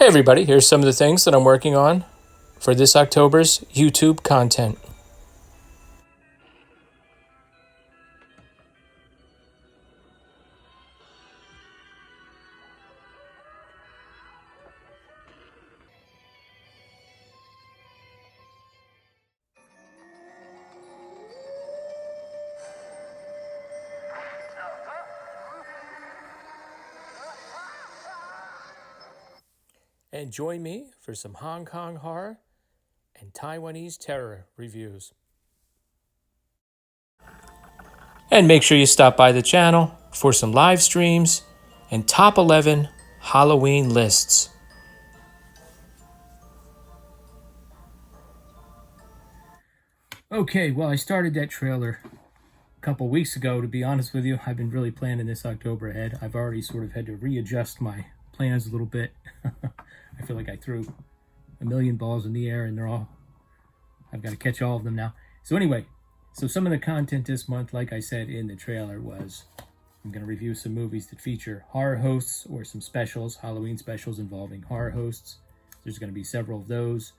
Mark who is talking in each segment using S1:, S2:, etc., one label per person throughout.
S1: Hey everybody, here's some of the things that I'm working on for this October's YouTube content. And join me for some Hong Kong horror and Taiwanese terror reviews. And make sure you stop by the channel for some live streams and top 11 Halloween lists. Okay, well, I started that trailer a couple weeks ago. To be honest with you, I've been really planning this October ahead. I've already sort of had to readjust my plans a little bit. I feel like I threw a million balls in the air and I've got to catch all of them now. So anyway, some of the content this month, like I said in the trailer, was I'm going to review some movies that feature horror hosts or some specials, Halloween specials involving horror hosts. There's going to be several of those.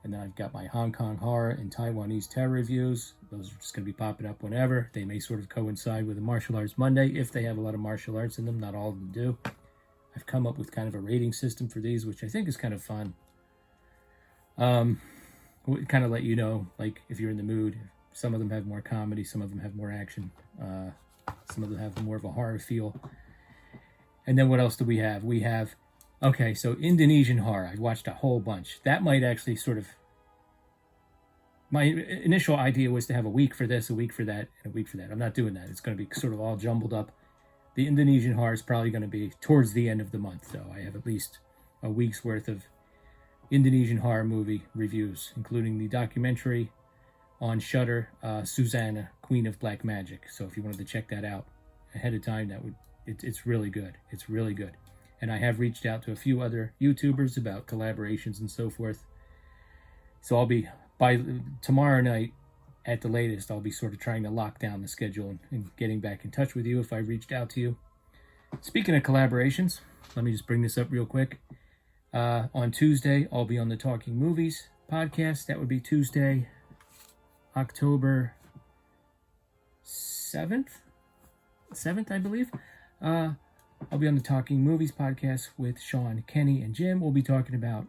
S1: And then I've got my Hong Kong horror and Taiwanese terror reviews. Those are just going to be popping up whenever. They may sort of coincide with a Martial Arts Monday if they have a lot of martial arts in them. Not all of them do. I've come up with kind of a rating system for these, which I think is kind of fun. Kind of let you know, like, if you're in the mood. Some of them have more comedy, some of them have more action, some of them have more of a horror feel. And then what else do we have? We have, okay, so Indonesian horror. I watched a whole bunch. That might actually sort of, my initial idea was to have a week for this, a week for that, and a week for that. I'm not doing that. It's going to be sort of all jumbled up. The Indonesian horror is probably going to be towards the end of the month, so I have at least a week's worth of Indonesian horror movie reviews, including the documentary on Shudder, Susanna, Queen of Black Magic. So if you wanted to check that out ahead of time, it's really good. It's really good. And I have reached out to a few other YouTubers about collaborations and so forth. So I'll be, by tomorrow night at the latest, I'll be sort of trying to lock down the schedule and getting back in touch with you if I reached out to you. Speaking of collaborations, let me just bring this up real quick. On Tuesday, I'll be on the Talking Movies podcast. That would be Tuesday, October 7th, I believe. I'll be on the Talking Movies podcast with Sean, Kenny, and Jim. We'll be talking about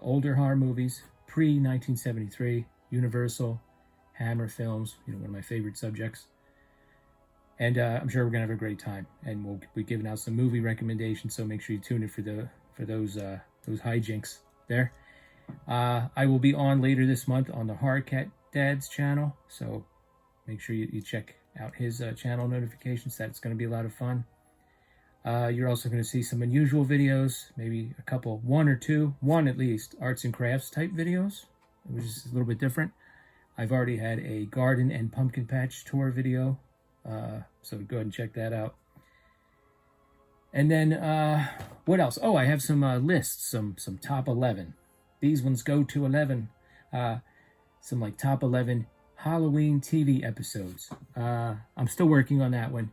S1: older horror movies, pre-1973, Universal, Hammer films, one of my favorite subjects. And I'm sure we're going to have a great time. And we'll be giving out some movie recommendations, so make sure you tune in for those hijinks there. I will be on later this month on the Horror Cat Dad's channel, so make sure you check out his channel notifications. That's going to be a lot of fun. You're also going to see some unusual videos, maybe a couple, one at least, arts and crafts type videos, which is a little bit different. I've already had a garden and pumpkin patch tour video, so go ahead and check that out. And then, what else? Oh, I have some lists, some top 11. These ones go to 11. Some like top 11 Halloween TV episodes. I'm still working on that one.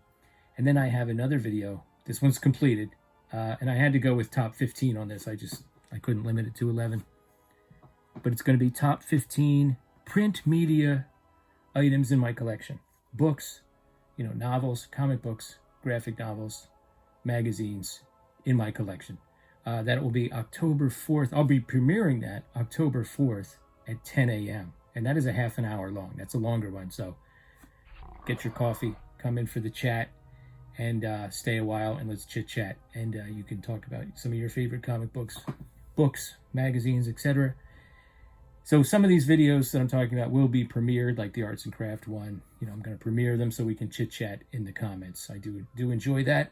S1: And then I have another video. This one's completed. And I had to go with top 15 on this. I couldn't limit it to 11. But it's going to be top 15 print media items in my collection. Books, novels, comic books, graphic novels, magazines in my collection. That will be October 4th. I'll be premiering that October 4th at 10 a.m. And that is a half an hour long. That's a longer one. So get your coffee, come in for the chat, and stay a while and let's chit chat. And you can talk about some of your favorite comic books, magazines, etc. So some of these videos that I'm talking about will be premiered, like the arts and craft one. I'm going to premiere them so we can chit chat in the comments. I do enjoy that.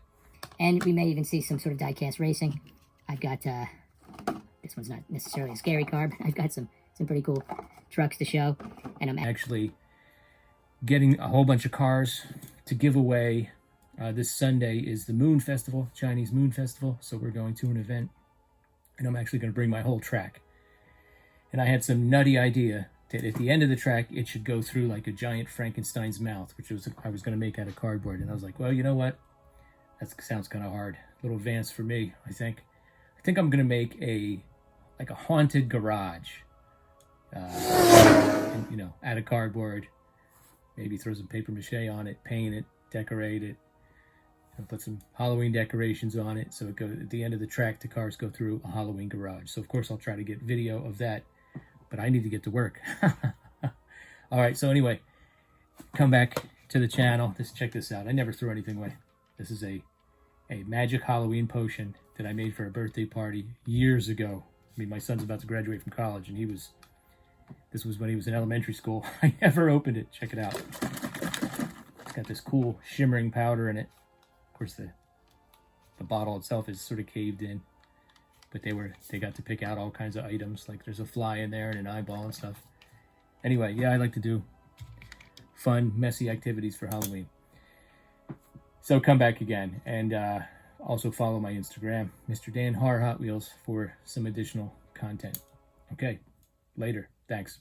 S2: And we may even see some sort of diecast racing. I've got, this one's not necessarily a scary car, but I've got some pretty cool trucks to show. And I'm
S1: actually getting a whole bunch of cars to give away. This Sunday is the Moon Festival, Chinese Moon Festival. So we're going to an event, and I'm actually going to bring my whole track. And I had some nutty idea that at the end of the track, it should go through like a giant Frankenstein's mouth, which I was going to make out of cardboard. And I was like, well, you know what? That sounds kind of hard. A little advanced for me, I think. I think I'm gonna make a haunted garage, and, you know, out of cardboard. Maybe throw some paper mache on it, paint it, decorate it. I'll put some Halloween decorations on it, so it goes at the end of the track. The cars go through a Halloween garage. So of course I'll try to get video of that, but I need to get to work. All right. So anyway, come back to the channel. Check this out. I never threw anything away. This is a magic Halloween potion that I made for a birthday party years ago. I mean, my son's about to graduate from college, and this was when he was in elementary school. I never opened it. Check it out. It's got this cool shimmering powder in it. Of course, the bottle itself is sort of caved in, but they got to pick out all kinds of items. Like there's a fly in there and an eyeball and stuff. Anyway, yeah, I like to do fun, messy activities for Halloween. So come back again, and also follow my Instagram, Mr. Dan Har Hot Wheels, for some additional content. Okay, later. Thanks.